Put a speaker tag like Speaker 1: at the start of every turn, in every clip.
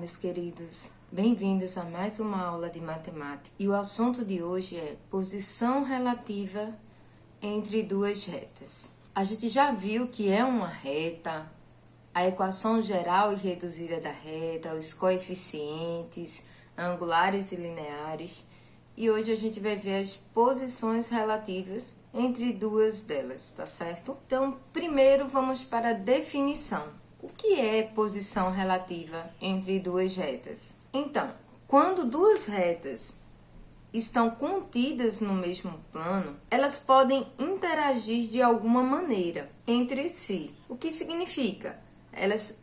Speaker 1: meus queridos. Bem-vindos a mais uma aula de matemática. E o assunto de hoje é posição relativa entre duas retas. A gente já viu que é uma reta, a equação geral e reduzida da reta, os coeficientes angulares e lineares. E hoje a gente vai ver as posições relativas entre duas delas, tá certo? Então, primeiro vamos para a definição. O que é posição relativa entre duas retas? Então, quando duas retas estão contidas no mesmo plano, elas podem interagir de alguma maneira entre si. O que significa?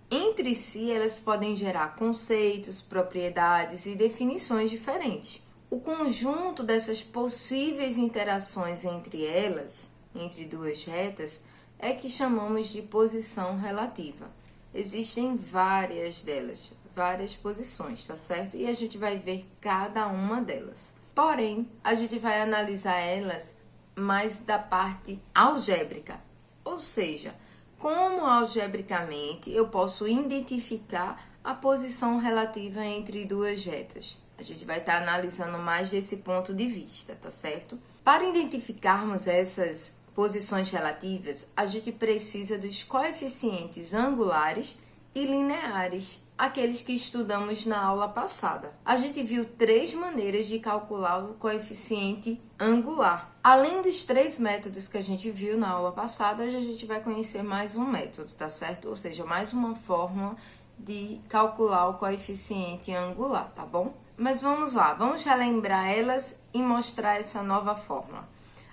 Speaker 1: Entre si, elas podem gerar conceitos, propriedades e definições diferentes. O conjunto dessas possíveis interações entre elas, entre duas retas, é que chamamos de posição relativa. Existem várias delas, várias posições, tá certo? E a gente vai ver cada uma delas. Porém, a gente vai analisar elas mais da parte algébrica. Ou seja, como algebricamente eu posso identificar a posição relativa entre duas retas. A gente vai estar analisando mais desse ponto de vista, tá certo? Para identificarmos essas posições relativas, a gente precisa dos coeficientes angulares e lineares, aqueles que estudamos na aula passada. A gente viu 3 maneiras de calcular o coeficiente angular. Além dos 3 métodos que a gente viu na aula passada, hoje a gente vai conhecer mais um método, tá certo? Ou seja, mais uma fórmula de calcular o coeficiente angular, tá bom? Mas vamos lá, vamos relembrar elas e mostrar essa nova fórmula.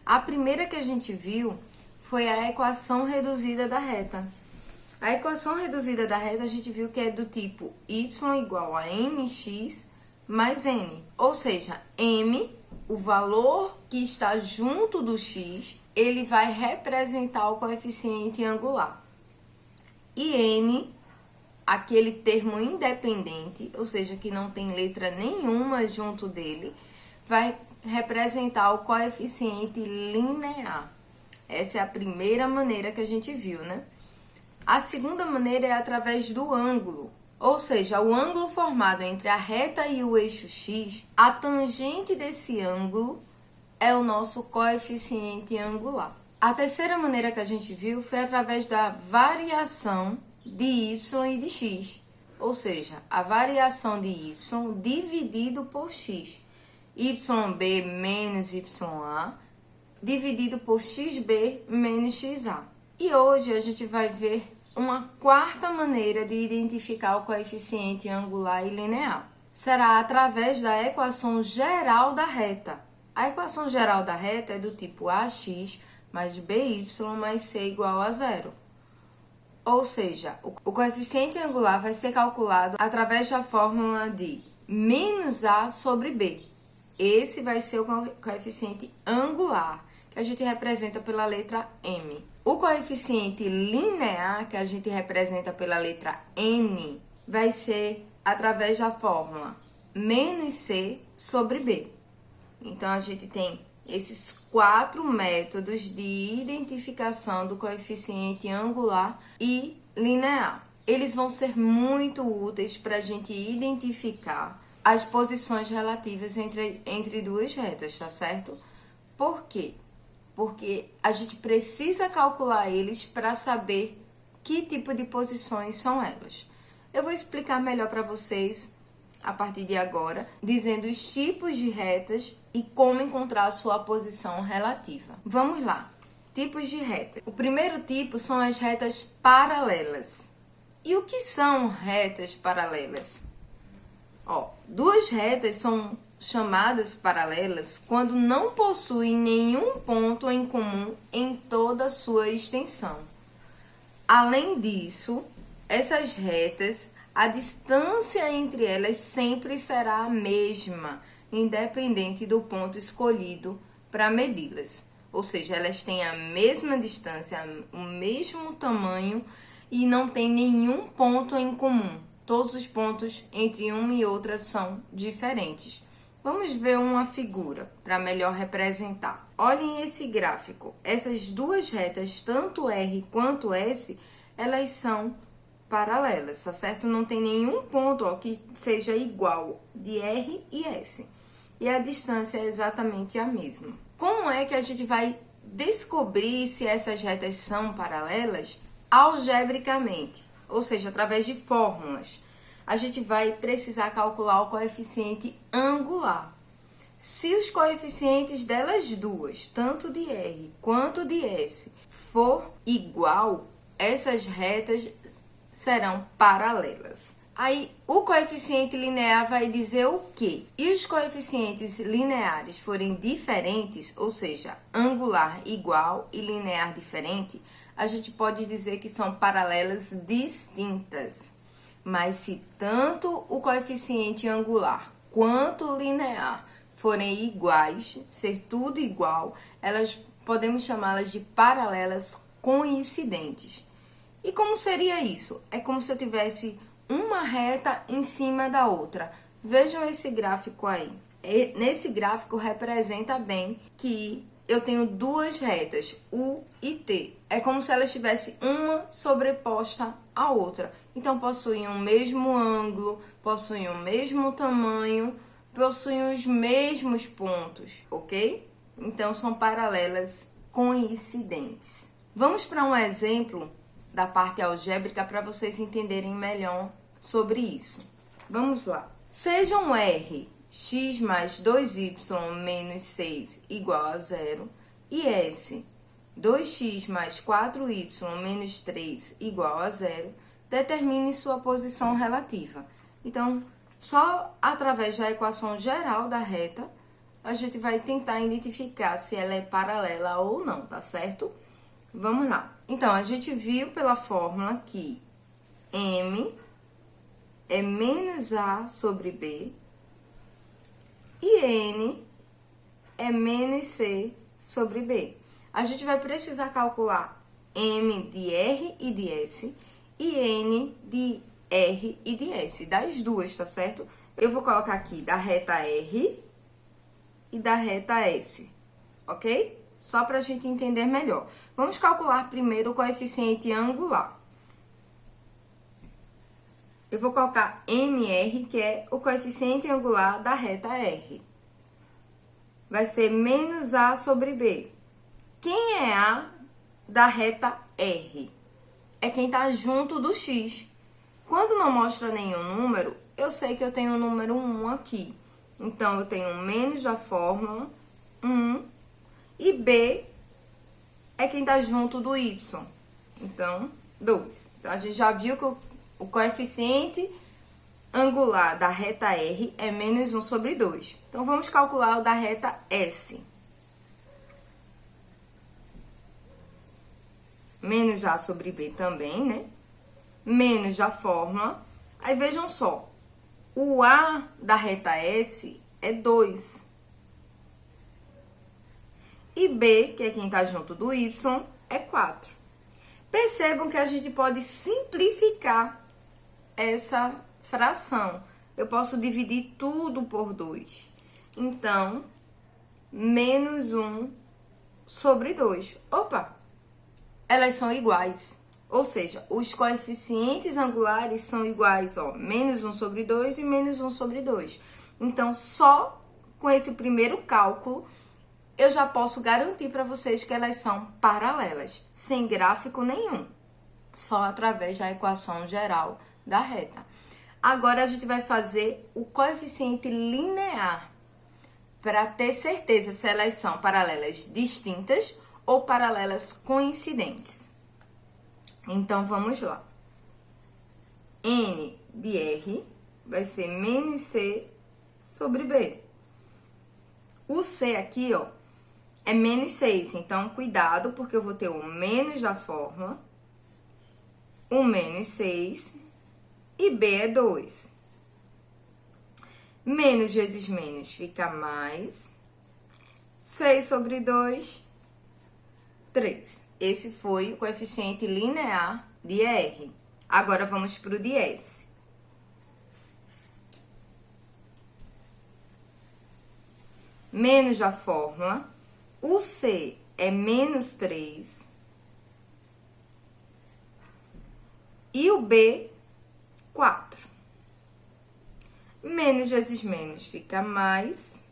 Speaker 1: A primeira que a gente viu foi a equação reduzida da reta. A equação reduzida da reta a gente viu que é do tipo y igual a mx mais n. Ou seja, m, o valor que está junto do x, ele vai representar o coeficiente angular. E n, aquele termo independente, ou seja, que não tem letra nenhuma junto dele, vai representar o coeficiente linear. Essa é a primeira maneira que a gente viu, né? A segunda maneira é através do ângulo, ou seja, o ângulo formado entre a reta e o eixo x, a tangente desse ângulo é o nosso coeficiente angular. A terceira maneira que a gente viu foi através da variação de y e de x, ou seja, a variação de y dividido por x. YB menos YA dividido por XB menos XA. E hoje a gente vai ver uma quarta maneira de identificar o coeficiente angular e linear. Será através da equação geral da reta. A equação geral da reta é do tipo AX mais BY mais C igual a 0. Ou seja, o coeficiente angular vai ser calculado através da fórmula de menos A sobre B. Esse vai ser o coeficiente angular, que a gente representa pela letra M. O coeficiente linear, que a gente representa pela letra N, vai ser através da fórmula menos C sobre B. Então, a gente tem esses 4 métodos de identificação do coeficiente angular e linear. Eles vão ser muito úteis para a gente identificar as posições relativas entre duas retas, tá certo? Por quê? Porque a gente precisa calcular eles para saber que tipo de posições são elas. Eu vou explicar melhor para vocês a partir de agora, dizendo os tipos de retas e como encontrar a sua posição relativa. Vamos lá. Tipos de reta. O primeiro tipo são as retas paralelas. E o que são retas paralelas? Duas retas são chamadas paralelas quando não possuem nenhum ponto em comum em toda a sua extensão. Além disso, essas retas, a distância entre elas sempre será a mesma, independente do ponto escolhido para medi-las. Ou seja, elas têm a mesma distância, o mesmo tamanho e não tem nenhum ponto em comum. Todos os pontos entre uma e outra são diferentes. Vamos ver uma figura para melhor representar. Olhem esse gráfico. Essas duas retas, tanto R quanto S, elas são paralelas, tá certo? Não tem nenhum ponto, ó, que seja igual de R e S. E a distância é exatamente a mesma. Como é que a gente vai descobrir se essas retas são paralelas? Algebricamente, ou seja, através de fórmulas. A gente vai precisar calcular o coeficiente angular. Se os coeficientes delas duas, tanto de R quanto de S, for igual, essas retas serão paralelas. Aí, o coeficiente linear vai dizer o quê? E os coeficientes lineares forem diferentes, ou seja, angular igual e linear diferente, a gente pode dizer que são paralelas distintas. Mas se tanto o coeficiente angular quanto o linear forem iguais, ser tudo igual, podemos chamá-las de paralelas coincidentes. E como seria isso? É como se eu tivesse uma reta em cima da outra. Vejam esse gráfico aí. Nesse gráfico representa bem que eu tenho duas retas, U e T. É como se elas tivessem uma sobreposta à outra. Então, possuem o mesmo ângulo, possuem o mesmo tamanho, possuem os mesmos pontos, ok? Então, são paralelas coincidentes. Vamos para um exemplo da parte algébrica para vocês entenderem melhor sobre isso. Vamos lá. Sejam R, x mais 2y menos 6 igual a 0 e S, 2x mais 4y menos 3 igual a 0, determine sua posição relativa. Então, só através da equação geral da reta, a gente vai tentar identificar se ela é paralela ou não, tá certo? Vamos lá. Então, a gente viu pela fórmula que M é menos A sobre B e N é menos C sobre B. A gente vai precisar calcular M de R e de S e N de R e de S, das duas, tá certo? Eu vou colocar aqui da reta R e da reta S, ok? Só para a gente entender melhor. Vamos calcular primeiro o coeficiente angular. Eu vou colocar MR, que é o coeficiente angular da reta R. Vai ser menos A sobre B. Quem é A da reta R? É quem está junto do X. Quando não mostra nenhum número, eu sei que eu tenho o número 1 aqui. Então, eu tenho menos da fórmula, 1, e B é quem está junto do Y. Então, 2. Então, a gente já viu que o coeficiente angular da reta R é menos 1 sobre 2. Então, vamos calcular o da reta S. Menos A sobre B também, né? Menos da fórmula. Aí, vejam só. O A da reta S é 2. E B, que é quem está junto do Y, é 4. Percebam que a gente pode simplificar essa fração. Eu posso dividir tudo por 2. Então, menos 1 sobre 2. Opa! Elas são iguais. Ou seja, os coeficientes angulares são iguais, ó. Menos 1 sobre 2 e menos 1 sobre 2. Então, só com esse primeiro cálculo, eu já posso garantir para vocês que elas são paralelas, sem gráfico nenhum, só através da equação geral da reta. Agora, a gente vai fazer o coeficiente linear, para ter certeza se elas são paralelas distintas ou paralelas coincidentes. Então, vamos lá. N de R vai ser menos C sobre B. O C aqui, ó, é menos 6, então cuidado, porque eu vou ter o menos da fórmula, o menos 6, e B é 2. Menos vezes menos fica mais, 6 sobre 2, 3. Esse foi o coeficiente linear de R. Agora, vamos para o de S. Menos da fórmula, o C é menos 3 e o B 4. Menos vezes menos fica mais.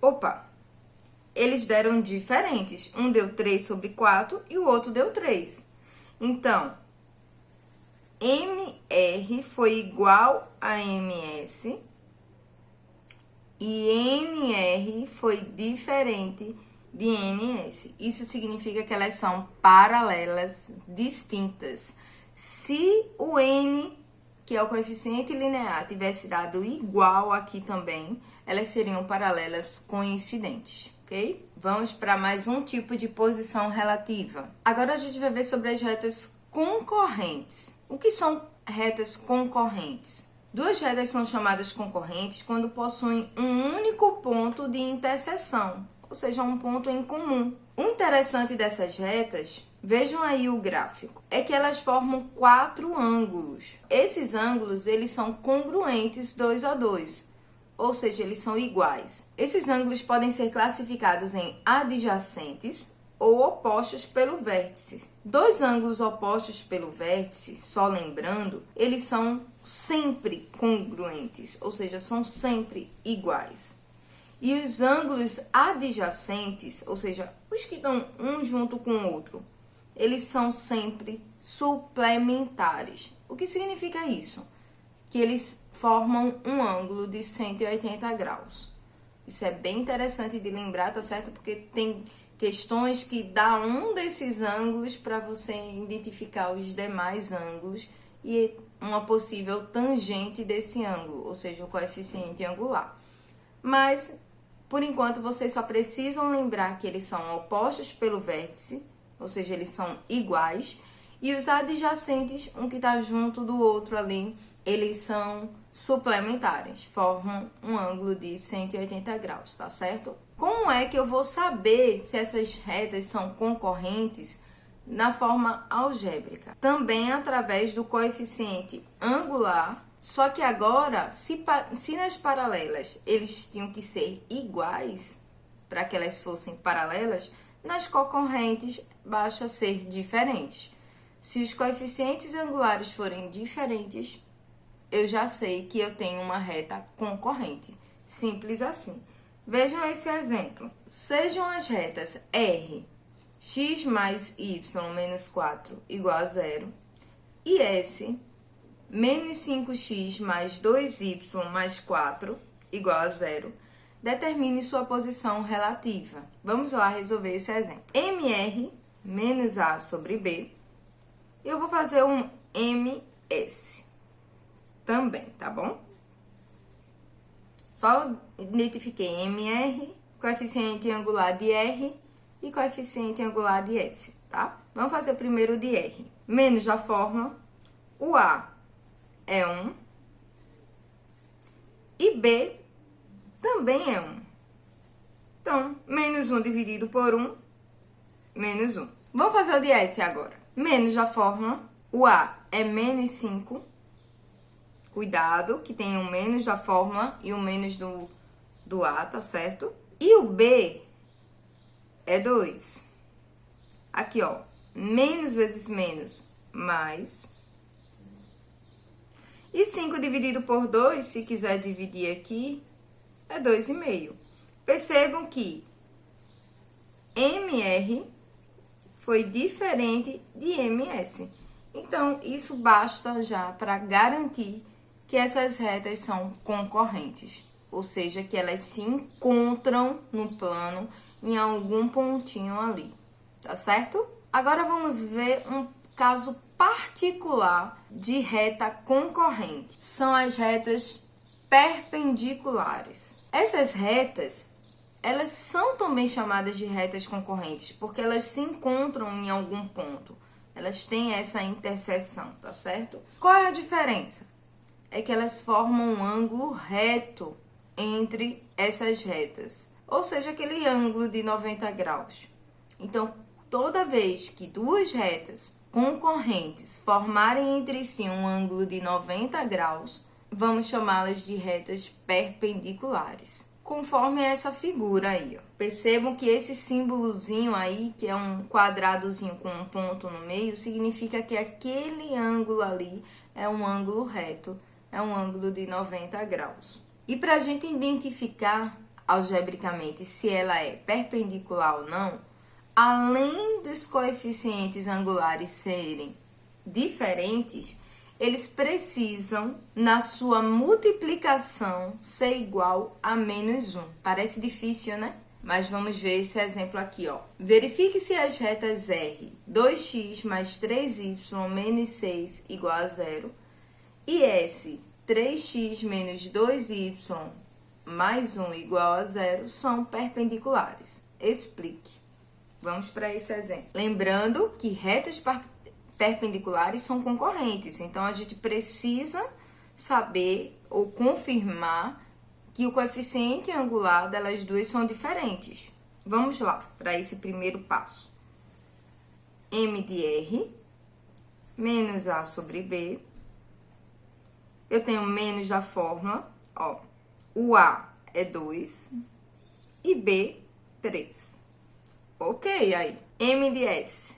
Speaker 1: Opa! Eles deram diferentes. Um deu 3 sobre 4 e o outro deu 3. Então, MR foi igual a MS e NR foi diferente de NS. Isso significa que elas são paralelas distintas. Se o N, que é o coeficiente linear, tivesse dado igual aqui também, elas seriam paralelas coincidentes, ok? Vamos para mais um tipo de posição relativa. Agora a gente vai ver sobre as retas concorrentes. O que são retas concorrentes? Duas retas são chamadas concorrentes quando possuem um único ponto de interseção, ou seja, um ponto em comum. O interessante dessas retas, vejam aí o gráfico, é que elas formam 4 ângulos. Esses ângulos, eles são congruentes 2 a 2, ou seja, eles são iguais. Esses ângulos podem ser classificados em adjacentes ou opostos pelo vértice. Dois ângulos opostos pelo vértice, só lembrando, eles são sempre congruentes, ou seja, são sempre iguais. E os ângulos adjacentes, ou seja, os que estão um junto com o outro, eles são sempre suplementares. O que significa isso? Que eles formam um ângulo de 180 graus. Isso é bem interessante de lembrar, tá certo? Porque tem questões que dá um desses ângulos para você identificar os demais ângulos e uma possível tangente desse ângulo, ou seja, o coeficiente angular. Mas, por enquanto, vocês só precisam lembrar que eles são opostos pelo vértice, ou seja, eles são iguais, e os adjacentes, um que está junto do outro ali, eles são suplementares, formam um ângulo de 180 graus, tá certo? Como é que eu vou saber se essas retas são concorrentes na forma algébrica? Também através do coeficiente angular, só que agora, se nas paralelas eles tinham que ser iguais, para que elas fossem paralelas, nas concorrentes basta ser diferentes. Se os coeficientes angulares forem diferentes, eu já sei que eu tenho uma reta concorrente. Simples assim. Vejam esse exemplo. Sejam as retas R, x mais y menos 4 igual a 0, e S, menos 5x mais 2y mais 4 igual a 0, determine sua posição relativa. Vamos lá resolver esse exemplo. MR menos A sobre B, eu vou fazer um MS também, tá bom? Só identifiquei MR, coeficiente angular de R e coeficiente angular de S, tá? Vamos fazer primeiro de R. Menos da fórmula, o A é 1 e B também é 1. Então, menos 1 dividido por 1, menos 1. Vamos fazer o de S agora. Menos da fórmula, o A é menos 5. Cuidado, que tem o menos da fórmula e o menos do A, tá certo? E o B é 2. Aqui, ó, menos vezes menos, mais. E 5 dividido por 2, se quiser dividir aqui, é 2,5. Percebam que MR foi diferente de MS. Então, isso basta já para garantir que essas retas são concorrentes, ou seja, que elas se encontram no plano em algum pontinho ali, tá certo? Agora vamos ver um caso particular de reta concorrente. São as retas perpendiculares. Essas retas, elas são também chamadas de retas concorrentes, porque elas se encontram em algum ponto. Elas têm essa interseção, tá certo? Qual é a diferença? É que elas formam um ângulo reto entre essas retas, ou seja, aquele ângulo de 90 graus. Então, toda vez que duas retas concorrentes formarem entre si um ângulo de 90 graus, vamos chamá-las de retas perpendiculares. conforme essa figura aí, ó. Percebam que esse símbolozinho aí, que é um quadradozinho com um ponto no meio, significa que aquele ângulo ali é um ângulo reto, é um ângulo de 90 graus. E para a gente identificar algebricamente se ela é perpendicular ou não, além dos coeficientes angulares serem diferentes, eles precisam, na sua multiplicação, ser igual a -1. Parece difícil, né? Mas vamos ver esse exemplo aqui, ó. Verifique se as retas R, 2x mais 3y menos 6 igual a 0, e S, 3x menos 2y mais 1 igual a 0, são perpendiculares. Explique. Vamos para esse exemplo. Lembrando que retas perpendiculares são concorrentes, então a gente precisa saber ou confirmar que o coeficiente angular delas duas são diferentes. Vamos lá para esse primeiro passo. M de R menos A sobre B. Eu tenho menos da fórmula, ó. O A é 2 e B, 3. Ok, aí. M de S.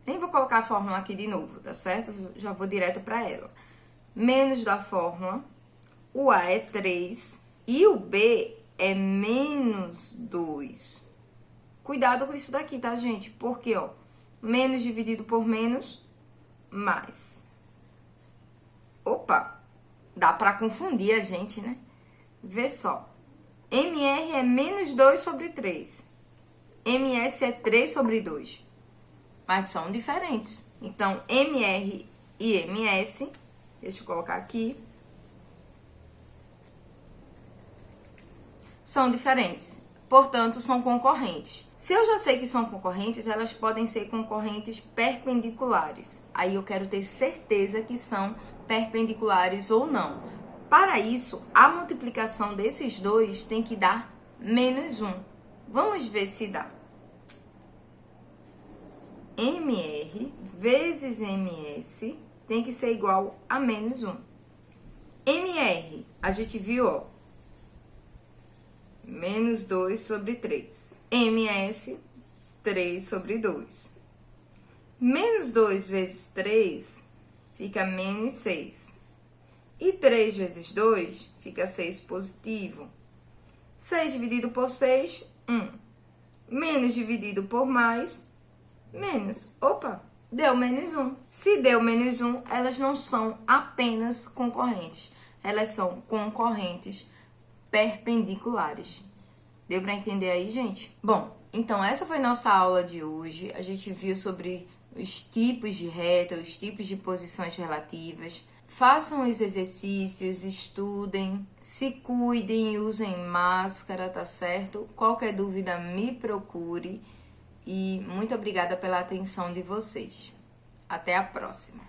Speaker 1: Nem vou colocar a fórmula aqui de novo, tá certo? Já vou direto para ela. Menos da fórmula, o A é 3 e o B é menos 2. Cuidado com isso daqui, tá, gente? Porque, ó, menos dividido por menos, mais. Opa, dá para confundir a gente, né? Vê só. MR é menos 2 sobre 3. MS é 3 sobre 2. Mas são diferentes. Então, MR e MS, deixa eu colocar aqui, são diferentes. Portanto, são concorrentes. Se eu já sei que são concorrentes, elas podem ser concorrentes perpendiculares. Aí eu quero ter certeza que são perpendiculares ou não. Para isso, a multiplicação desses dois tem que dar -1. Vamos ver se dá. MR vezes MS tem que ser igual a -1. MR, a gente viu, ó, menos 2 sobre 3. MS, 3 sobre 2. Menos 2 vezes 3 fica menos 6. E 3 vezes 2 fica 6 positivo. 6 dividido por 6, 1. Menos dividido por mais, menos. Opa, deu -1. Se deu -1, elas não são apenas concorrentes. Elas são concorrentes perpendiculares. Deu para entender aí, gente? Bom, então essa foi nossa aula de hoje. A gente viu sobre os tipos de reta, os tipos de posições relativas. Façam os exercícios, estudem, se cuidem, usem máscara, tá certo? Qualquer dúvida, me procure. E muito obrigada pela atenção de vocês. Até a próxima!